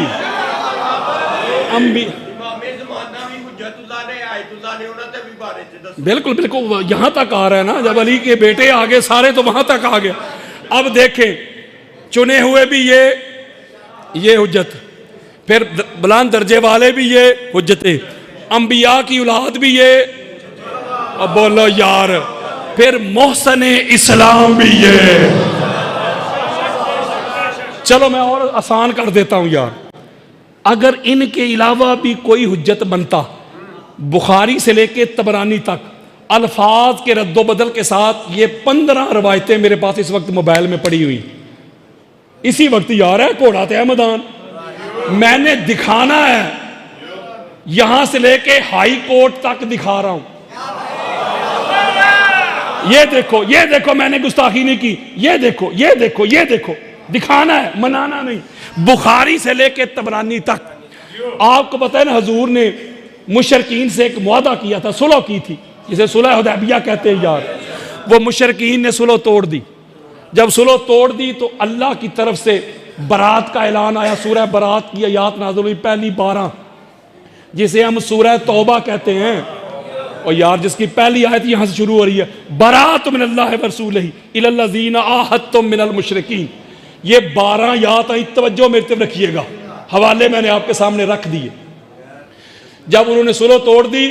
बिल्कुल बिल्कुल यहां तक आ रहा है ना। जब अली के बेटे आगे सारे तो वहां तक आ गया। अब देखें, चुने हुए भी ये हुज्जत, फिर बुलंद दर्जे वाले भी ये हुज्जतें, अंबिया की औलाद भी ये। अब बोलो यार, फिर मोहसन इस्लाम भी ये। चलो मैं और आसान कर देता हूं यार। अगर इनके अलावा भी कोई हुज्जत बनता, बुखारी से लेके तबरानी तक, अल्फाज के रद्दोबदल के साथ, ये 15 रवायतें मेरे पास इस वक्त मोबाइल में पड़ी हुई। इसी वक्त यार है घोड़ा तय मैदान, मैंने दिखाना है, यहां से लेके हाई कोर्ट तक दिखा रहा हूं। ये देखो मैंने गुस्ताखी नहीं की। ये देखो ये देखो ये देखो, दिखाना है, मनाना नहीं। बुखारी से लेके तबरानी तक। आपको पता है ना, हजूर ने मुशरकीन से एक मुआदा किया था, सुलह की थी, जिसे सुलह हुदैबिया कहते हैं यार। वो मुशरकीन ने सुलह तोड़ दी। जब सुलह तोड़ दी तो अल्लाह की तरफ से बरात का ऐलान आया। सूरह बरात की आयत नाज़िल हुई, पहली 12, जिसे हम सूरह तौबा कहते हैं। और यार जिसकी पहली आयत यहां से शुरू हो रही है, बरात मिनल्लाहि व रसूलिही इलल्लज़ीना आहदतुम मिनल मुशरिकीन। ये 12 आयत आई, तवज्जो मेरी तरफ रखिएगा, हवाले मैंने आपके सामने रख दिए। जब उन्होंने सुलह तोड़ दी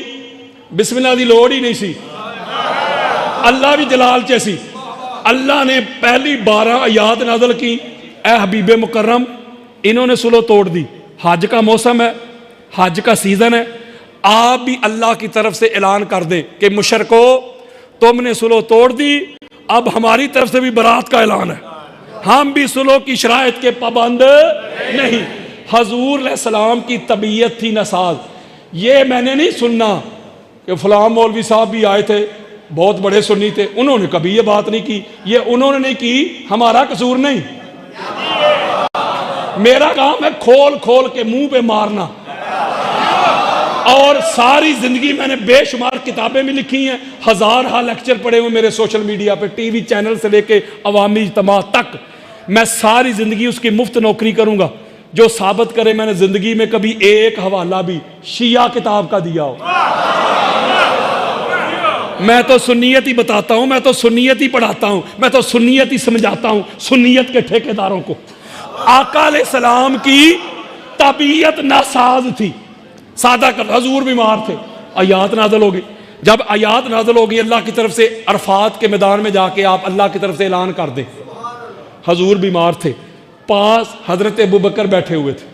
बिस्मिल्लाह दी लोड़ ही नहीं सी, अल्लाह भी जलाल च सी। अल्लाह ने पहली 12 आयात नाज़िल की, ए हबीब मुकर्रम इन्होंने सुलह तोड़ दी, हज का मौसम है, हज का सीज़न है, आप भी अल्लाह की तरफ से ऐलान कर दें कि मुशरको तुमने सुलह तोड़ दी, अब हमारी तरफ से भी बरात का ऐलान है, हम भी सुलह की शराइत के पाबंद नहीं। हजूर सलाम की तबीयत थी नसाज। ये मैंने नहीं सुनना कि फलां मौलवी साहब भी आए थे, बहुत बड़े सुन्नी थे, उन्होंने कभी ये बात नहीं की, ये उन्होंने नहीं की, हमारा कसूर नहीं। मेरा काम है खोल खोल के मुंह पे मारना। और सारी जिंदगी मैंने बेशुमार किताबें भी लिखी हैं, हजार लेक्चर पढ़े हुए मेरे सोशल मीडिया पे, टीवी चैनल से लेके अवामी इज्तिमा तक। मैं सारी जिंदगी उसकी मुफ्त नौकरी करूंगा जो साबित करे मैंने जिंदगी में कभी एक हवाला भी शिया किताब का दिया हो। मैं तो सुन्नियत ही बताता हूं, मैं तो सुन्नियत ही पढ़ाता हूं, मैं तो सुन्नियत ही समझाता हूं सुन्नियत के ठेकेदारों को। आका अलैहिस्सलाम की तबीयत नासाज थी, सादा कर, हजूर बीमार थे, आयात नाज़िल हो गई। जब आयात नाज़िल हो गई अल्लाह की तरफ से, अरफात के मैदान में जाके आप अल्लाह की तरफ से ऐलान कर दें। हजूर बीमार थे, पास हजरत अबू बकर बैठे हुए थे,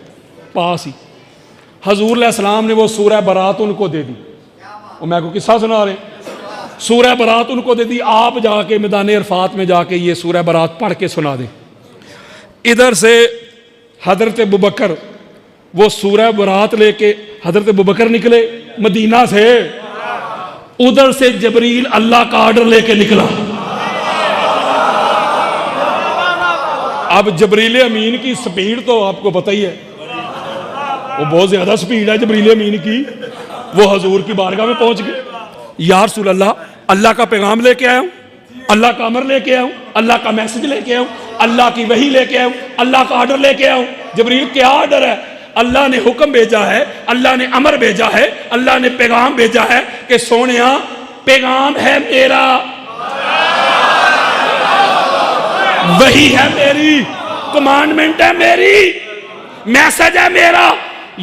पास ही हजूर अलैहिस्सलाम ने वो सूरह बरात उनको दे दी। वो मैं को किस्सा सुना रहे, सूरह बरात उनको दे दी, आप जाके मैदान अरफात में जाके ये सूरह बरात पढ़ के सुना दें। इधर से हजरत अबू बकर वो सूरह बरात लेके हजरत अबू बकर निकले मदीना से, उधर से जबरील अल्लाह का ऑर्डर लेके निकला। अब जबरील अमीन की स्पीड तो आपको पता ही है, वो बहुत ज्यादा स्पीड है जबरील अमीन की। वो हजूर की बारगाह में पहुंच गए, या रसूल अल्लाह, अल्लाह का पैगाम लेके आया हूं, अल्लाह का अमर लेके आया हूं, अल्लाह का मैसेज लेके आया हूं, अल्लाह की वही लेके आया हूं, अल्लाह का ऑर्डर लेके आया हूं। जबरील क्या ऑर्डर है? अल्लाह ने हुक्म भेजा है, अल्लाह ने अमर भेजा है, अल्लाह ने पैगाम भेजा है कि सोनिया पैगाम है मेरा, वही है मेरी, कमांडमेंट है मेरी, मैसेज है मेरा।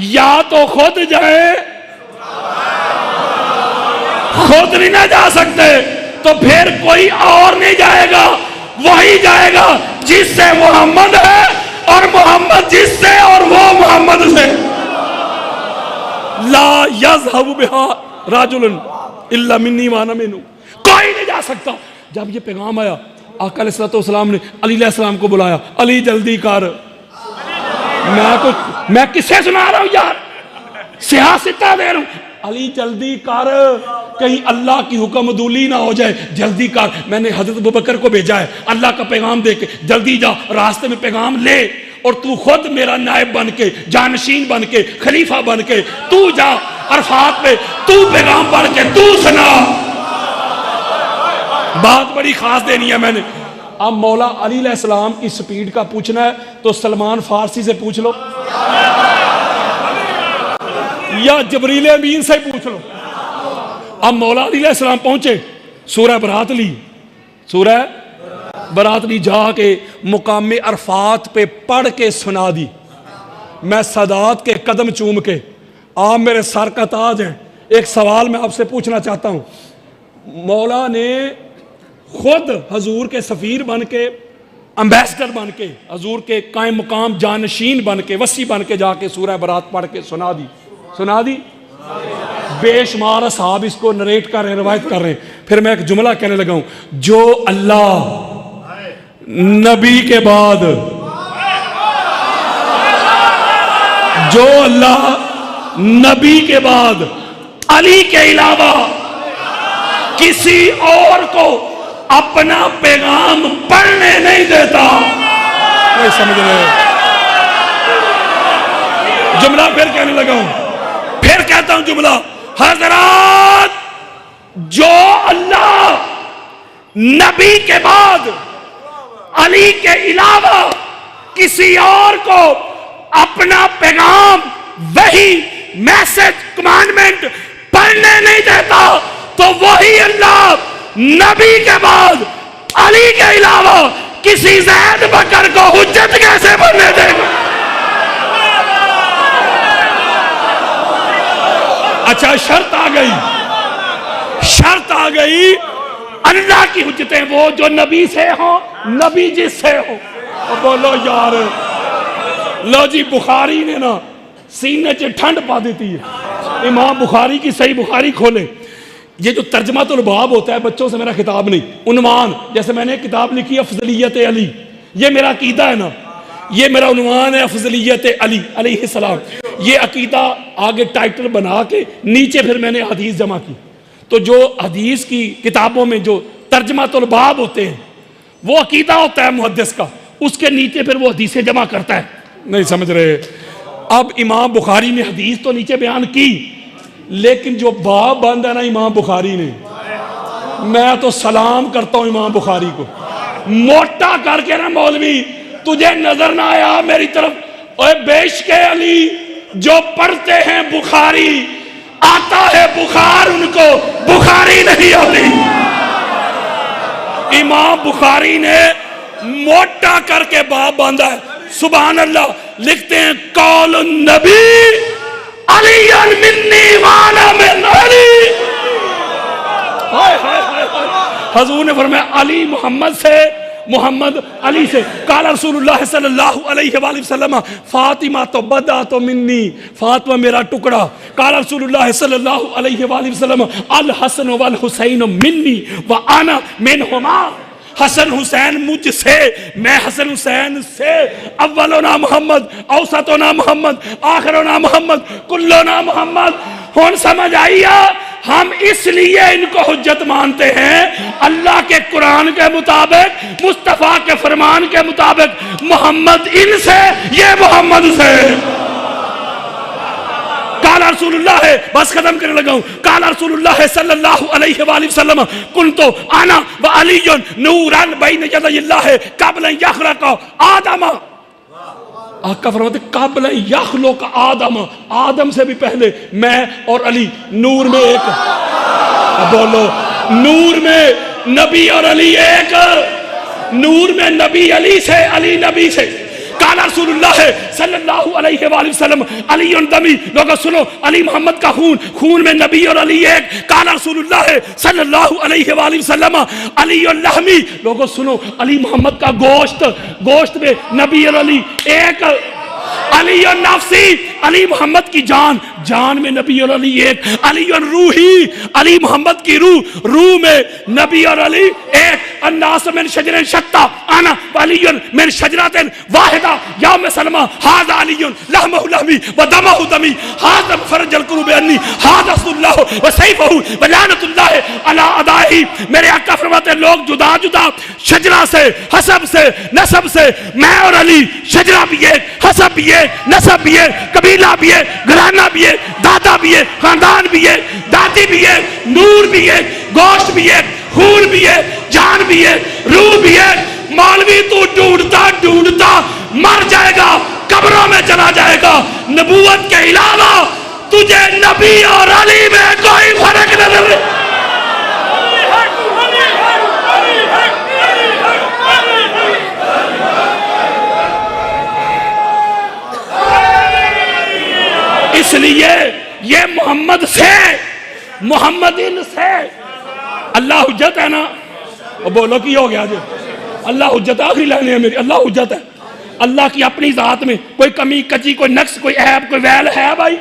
या तो खुद जाए, खुद नहीं ना जा सकते तो फिर कोई और नहीं जाएगा, वही जाएगा जिससे मोहम्मद है और मोहम्मद जिससे और वो मोहम्मद से। ला यज़हबु बिहा राजुलन इल्ला मिन्नी व अना मिन्हु, कोई नहीं जा सकता। जब ये पैगाम आया आका अलैहिस्सलाम ने अली अलैहिस्सलाम को बुलाया, अली जल्दी कर। मैं किससे सुना रहा हूं यार, सियासता दे रहा हूं, अली जल्दी कर, कहीं अल्लाह की हुक्म अदूली ना हो जाए, जल्दी कर। मैंने हजरत अबू बकर को भेजा है अल्लाह का पैगाम दे के, जल्दी जा, रास्ते में पैगाम ले और तू खुद मेरा नायब बन के, जानशीन बन के, खलीफा बन के तू जा अरफात पे, तू पैगाम पढ़ के तू सुना। बात बड़ी खास देनी है मैंने। अब मौला अली अलैहिस्सलाम की स्पीड का पूछना है तो सलमान फारसी से पूछ लो या जबरील अमीन से पूछ लो। अब मौला अली अलैहिस्सलाम पहुंचे, सूरह बरात ली, सूरह बरात ली, जाके मुकाम अरफात पे पढ़ के सुना दी। मैं सदात के कदम चूम के, आप मेरे सर का ताज हैं, एक सवाल मैं आपसे पूछना चाहता हूं। मौला ने खुद हजूर के सफीर बन के, एम्बेसडर बन के, हजूर के कायम मुकाम जानशीन बन के, वसी बन के जाके सूरह बरात पढ़ के सुना दी, सुना दी। बेशुमार साहब इसको नरेट कर रहे हैं, रवायत कर रहे हैं। फिर मैं एक जुमला कहने लगा हूं, जो अल्लाह नबी के बाद, जो अल्लाह नबी के बाद अली के अलावा किसी और को अपना पैगाम पढ़ने नहीं देता। नहीं समझ रहे? जुमला फिर कहने लगा हूं, फिर कहता हूं जुमला, हजरात जो अल्लाह नबी के बाद अली के अलावा किसी और को अपना पैगाम, वही मैसेज, कमांडमेंट पढ़ने नहीं देता, तो वही अल्लाह नबी के बाद अली के अलावा किसी ज़ैद बकर को हुज्जत कैसे बनने देगा? अच्छा शर्त आ गई, शर्त आ गई, अल्लाह की हुज्जतें वो जो नबी से हो, नबी जिससे हो। और बोलो यार, लो जी, बुखारी ने ना सीने च ठंड पा देती है। इमाम बुखारी की सही बुखारी खोले, ये जो तर्जमातुल बाब होता है, बच्चों से मेरा खिताब नहीं, उन्वान, जैसे मैंने किताब लिखी अफजलियत अली, ये मेरा अकीदा है ना, ये मेरा उन्वान है अफजलियत अली अलैहिस्सलाम। ये अकीदा आगे टाइटल बना के नीचे फिर मैंने हदीस जमा की। तो जो हदीस की किताबों में जो तर्जमातुल बाब होते हैं, वो अकीदा होता है मुहद्दिस का, उसके नीचे फिर वो हदीसें जमा करता है। नहीं समझ रहे? अब इमाम बुखारी ने हदीस तो नीचे बयान की, लेकिन जो बाब बंद है ना इमाम बुखारी ने, मैं तो सलाम करता हूं इमाम बुखारी को। मोटा करके ना मौलवी, तुझे नजर ना आया मेरी तरफ, ओए बेशके अली जो पढ़ते हैं बुखारी, आता है बुखार उनको, बुखारी नहीं होती। इमाम बुखारी ने मोटा करके बाब बांधा है। सुभान अल्लाह, लिखते हैं कौल नबी अली मिन्नी वाला मिन अली। हाय हाय हाय, हजूर ने फरमाया अली मोहम्मद से, मोहम्मद अली से। काला रसूलुल्लाह सल्लल्लाहु अलैहि वसल्लम फातिमा तो बदा तो मिन्नी, फातिमा मेरा टुकड़ा। काला रसूलुल्लाह सल्लल्लाहु अलैहि वसल्लम अल हसन वल हुसैन मिन्नी व अना मिनहुमा। हसन हुसैन मुझसे, मैं हसन हुसैन से। अव्वलोना मोहम्मद, औसतोना मोहम्मद, आखिरोना मोहम्मद, कुल्लोना मोहम्मद। हुन समझ आइया, हम इसलिए इनको हुज्जत मानते हैं, अल्लाह के कुरान के मुताबिक, मुस्तफ़ा के फरमान के मुताबिक, मोहम्मद इनसे, ये मोहम्मद से। काला रसूलुल्लाह है, बस खत्म करने लगा हूं। काला रसूलुल्लाह सल्लल्लाहु अलैहि वसल्लम कुन्तु आना व अलीयुन नूरन बैन यदैल्लाह क़ब्ल यख़लक़ आदम। आका फरमाते क़ब्ल यख़लक़ आदम, आदम से भी पहले मैं और अली नूर में एक। बोलो, नूर में नबी और अली एक, नूर में नबी अली से, अली नबी से। काला रसूलुल्लाह सल्लल्लाहु अलैहि वसल्लम अलीयुन दमी, लोगों सुनो, अली मोहम्मद का खून, खून में नबी और अली एक। काला रसूलुल्लाह सल्लल्लाहु अलैहि वसल्लम अलीयुन लहमी, लोगों सुनो, अली मोहम्मद का गोश्त, गोश्त में नबी और अली एक। अलीयुन नफ्सी, अली मोहम्मद की जान, जान में नबी और अली एक। अलीयुन रूही, अली मोहम्मद की रूह, रूह में नबी और अली एक। अन्नास मिन शजरिन शत्ता अना अलीयुन मिन शजरतिन वाहिदा। या मैं सलमा हाज़ा अलीयुन लहमहु लहमी व दमहु दमी, हाज़ा फरजल कुरूब अन्नी, हाज़ा रसूलुल्लाह व सैफहु व लानतुल्लाह अला अदाई। मेरे आका फरमाते हैं, लोग जुदा जुदा शजरा से, हसब से, नसब से, मैं और अली, शजरा भी एक, हसब भी एक, नसब भी एक, कबीला भी है, घराना भी है, दादा भी है, खानदान भी है, दादी भी है, नूर भी है, गोश्त भी है, खून भी है, जान भी है, रूह भी है। मौलवी तू ढूंढता ढूंढता मर जाएगा, कब्रों में चला जाएगा। नबूवत के अलावा तुझे नबी और अली में कोई फर्क नहीं। इसलिए ये मोहम्मद से, मोहम्मदिन से अल्लाह हुज्जत है ना। और बोलो की हो गया जी, अल्लाह हुज्जत, आखिरी लाइन है मेरी, अल्लाह हुज्जत है। अल्लाह की अपनी जात में कोई कमी कची, कोई नक्स, कोई ऐब, कोई वैल है भाई?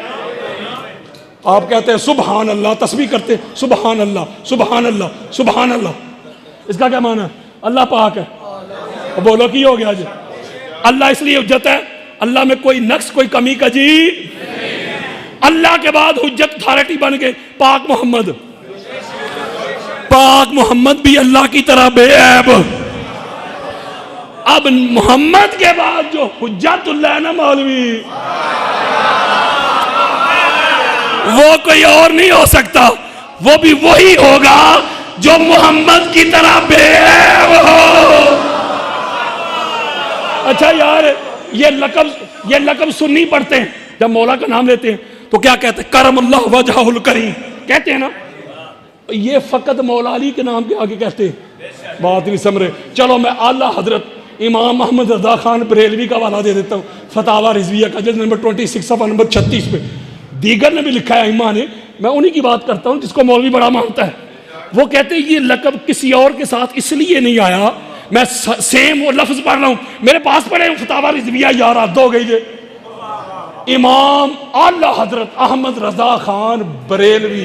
आप कहते हैं सुबहान अल्लाह, तस्बीह करते सुबहान अल्लाह, सुबहान अल्लाह, सुबहान अल्लाह, इसका क्या माना है? अल्लाह पाक है। और बोलो की हो गया जी, अल्लाह इसलिए हुज्जत है, अल्लाह में कोई नक्स, कोई कमी कजी। अल्लाह के बाद हुज्जत अथॉरिटी बन गए पाक मोहम्मद। पाक मोहम्मद भी अल्लाह की तरह बेऐब। अब मोहम्मद के बाद जो हुज्जतुल्लाह ना मौलवी, वो कोई और नहीं हो सकता, वो भी वही होगा जो मोहम्मद की तरह बेऐब हो। अच्छा यार, ये लकब सुन्नी पढ़ते हैं, जब मौला का नाम लेते हैं तो क्या कहते हैं? करमुल्लाह वजहुल करीम कहते हैं ना। ये फकत मौला अली के नाम के आगे कहते हैं, बात नहीं समझ रहे। चलो मैं आला हजरत इमाम मोहम्मद रजा खान बरेलवी का हवाला दे देता हूँ, फतावा रिजविया का जल्द नंबर 26 सफ़ा नंबर 36 पे। दीगर ने भी लिखा है इमा ने, मैं उन्हीं की बात करता हूँ जिसको मौलवी बड़ा मानता है। वो कहते हैं ये लकब किसी और के साथ इसलिए नहीं आया, मैं सेम वो लफ्ज पढ़ रहा हूं, मेरे पास पढ़े फतावा रिजविया, यार हद हो गई जे। इमाम आला हजरत अहमद रजा खान बरेलवी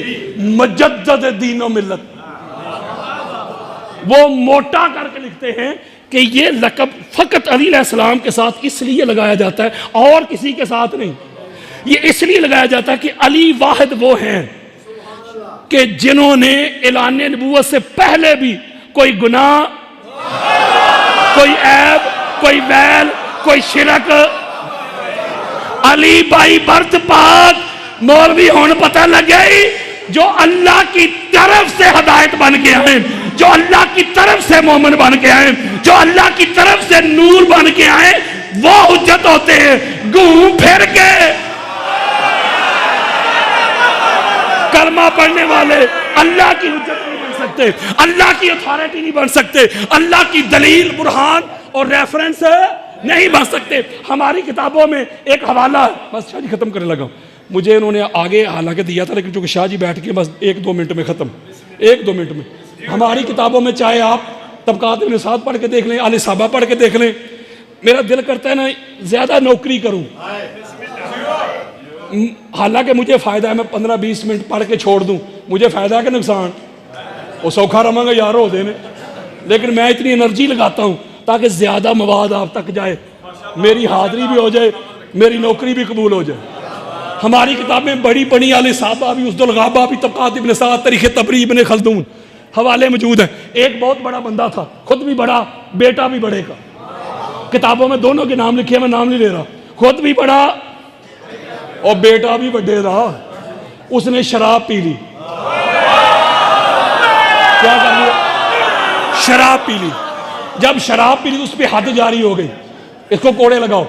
मुजद्दिद दीन व मिल्लत, वो मोटा करके लिखते हैं कि ये लकब फकत अली अलैहिस्सलाम के साथ इसलिए लगाया जाता है और किसी के साथ नहीं। ये इसलिए लगाया जाता है कि अली वाहिद वो हैं कि जिन्होंने ऐलान नबूवत से पहले भी कोई गुनाह, कोई ऐब, कोई बैल, कोई शिरक, अली भाई बर्त पाक मौलवी होने पता लगे जो अल्लाह की तरफ से हदायत बन के आए, जो अल्लाह की तरफ से मोमिन बन के आए, जो अल्लाह की तरफ से नूर बन के आए, वो हुज्जत होते हैं। घूम फिर के कलमा पढ़ने वाले अल्लाह की हुज्जत नहीं बन सकते, अल्लाह की अथॉरिटी नहीं बन सकते, अल्लाह की दलील, बुरहान और रेफरेंस नहीं बन सकते। हमारी किताबों में एक हवाला है, बस शाह जी खत्म करने लगा, मुझे इन्होंने आगे हालांकि दिया था लेकिन चूंकि शाह जी बैठ के बस 1-2 मिनट में खत्म, 1-2 मिनट में। हमारी किताबों में चाहे आप तबकात इब्न साद पढ़ के देख लें, आले साहबा पढ़ के देख लें, मेरा दिल करता है ना ज्यादा नौकरी करूं, हालांकि मुझे फायदा है, मैं 15-20 मिनट पढ़ के छोड़ दूं, मुझे फायदा है कि नुकसान? वो सौखा रवांगा यार हो देने, लेकिन मैं इतनी एनर्जी लगाता हूं ताकि ज्यादा मवाद आप तक जाए, मेरी हाजिरी भी हो जाए, मेरी नौकरी भी कबूल हो जाए। हमारी किताबें बड़ी बड़ी आले साहबा भी, उसदुल गाबा भी, तबकात इब्न साद, तारीख तबरी, इब्न खल्दून हवाले मौजूद हैं। एक बहुत बड़ा बंदा था, खुद भी बड़ा, बेटा भी बड़े का, किताबों में दोनों के नाम लिखे, मैं नाम नहीं ले रहा, खुद भी बड़ा और बेटा भी बड़े था। उसने शराब पी ली, क्या कर लिया? शराब पी ली। जब शराब पी ली उस पर हद जारी हो गई, इसको कोड़े लगाओ,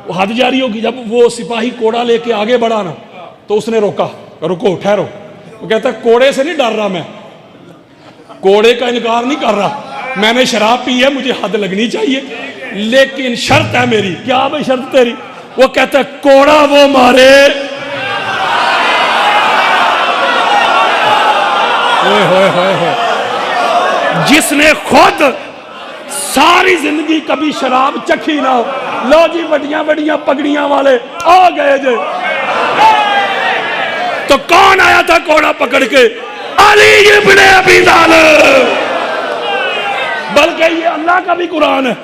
वो हद जारी होगी। जब वो सिपाही कोड़ा लेके आगे बढ़ा ना तो उसने रोका, रुको ठहरो। वो कहता है कोड़े से नहीं डर रहा, मैं कोड़े का इनकार नहीं कर रहा, मैंने शराब पी है, मुझे हद लगनी चाहिए, लेकिन शर्त है मेरी। क्या भाई शर्त तेरी? वो कहता है कोड़ा वो मारे जिसने खुद सारी जिंदगी कभी शराब चखी ना हो। लो जी बड़िया बड़िया पगड़ियां वाले आ गए जे। तो कौन आया था कोड़ा पकड़ के? अली इब्ने अबी तालिब। बल्कि ये अल्लाह का भी कुरान है,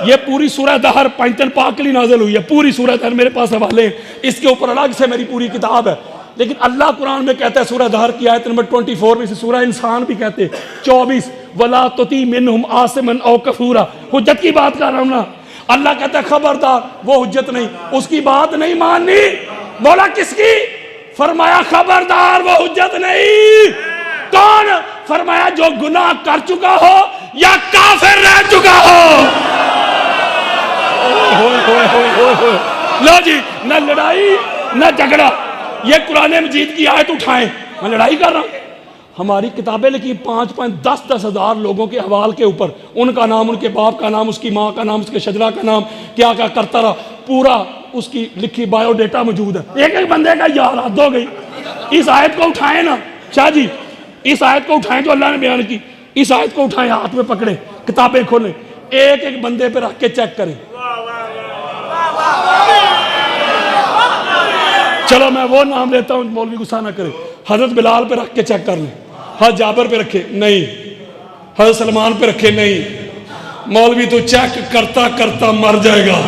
ये पूरी सूरह दहर पैंतन पाक के लिए नाज़िल हुई है, पूरी सूरह दहर मेरे पास हवाले हैं, इसके ऊपर अलग से मेरी पूरी किताब है। लेकिन अल्लाह कुरान में कहता है, सूरह दहर की आयत नंबर 24 में से, सूरह इंसान भी कहते हैं 24, वला तुती मिनहुम आसिमन औ कफूरा। हुज्जत की बात कर रहा हूं ना, अल्लाह कहता है खबरदार, वो हुज्जत नहीं, उसकी बात नहीं माननी। बोला किसकी? फरमाया खबरदार वो हुज्जत नहीं। कौन? फरमाया जो गुनाह कर चुका हो या काफिर रह चुका हो। लो जी, न लड़ाई न झगड़ा, ये कुरान मजीद की आयत उठाएं, मैं लड़ाई कर रहा हूं। हमारी किताबें लिखी 5-5, 10-10 हजार लोगों के हवाल के ऊपर, उनका नाम, उनके बाप का नाम, उसकी माँ का नाम, उसके शजरा का नाम, क्या क्या करता रहा, पूरा उसकी लिखी बायोडेटा मौजूद है। एक एक बंदे का यार हद हो गई। इस आयत को उठाएं ना शाह जी, इस आयत को उठाएं जो अल्लाह ने बयान की, इस आयत को उठाएं, हाथ में पकड़े, किताबें खोलें, एक एक बंदे पे रख के चेक करें। चलो मैं वो नाम लेता हूं, मौलवी गुस्सा ना करे। हजरत बिलाल पे रख के चेक कर लें, हजरत जाबर पे रखे नहीं, हजरत सलमान पे रखे नहीं। मौलवी तो चेक करता करता मर जाएगा,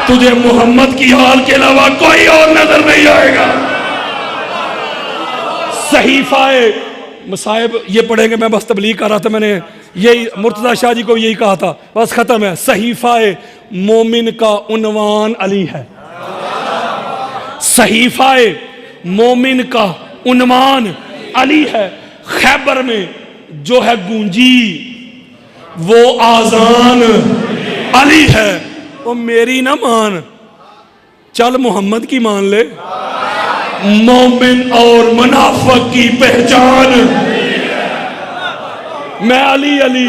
तुझे मोहम्मद की हाल के अलावा कोई और नजर नहीं आएगा। सहीफाए मसाइब ये पढ़ेंगे, मैं बस तबलीग कर रहा था, मैंने यही मुर्तजा शाह जी को यही कहा था, बस खत्म है। सहीफाए मोमिन का उन्वान अली है, सहीफाए मोमिन का उन्वान अली है। खैबर में जो है गूंजी वो आजान अली है। वो मेरी ना मान, चल मोहम्मद की मान ले। मोमिन और मुनाफिक की पहचान मैं अली अली।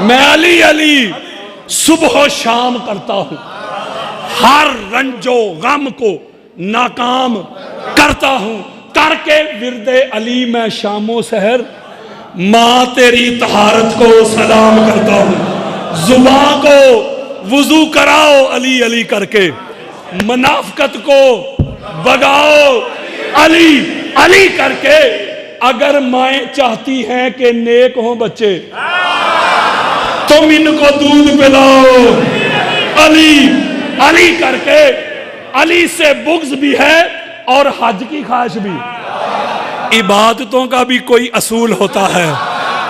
मैं अली अली सुबह शाम करता हूं, हर रंजो गम को नाकाम करता हूं, करके विरदे अली मैं शामो सहर माँ तेरी तहारत को सलाम करता हूं। जुबां को वुजू कराओ अली अली करके, मुनाफकत को भगाओ अली अली करके। अगर माएँ चाहती हैं कि नेक हों बच्चे, तुम इनको दूध पिलाओ अली अली करके। अली से बुग़्ज़ भी है और हज की ख्वाहिश भी। इबादतों का भी कोई असूल होता है।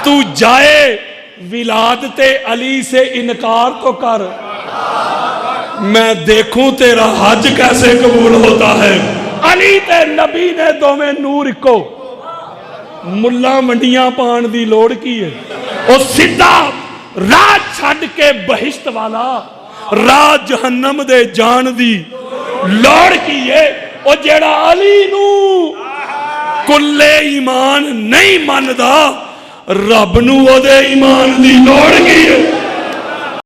तू जाए विलादते अली से इनकार तो कर, मैं देखूं तेरा हज कैसे कबूल होता है। अली ते नबी ने दोवें नूर इको, मुल्ला मंडियां पान दी लोड़ की है। वो सीधा राह छड़ के बहिश्त वाला राह जहन्नम दे जान दी लोड़ की है। वो जेड़ा अली नू कुल्ले ईमान नहीं मानदा, रब नू ओदे ईमान दी लोड़ की है।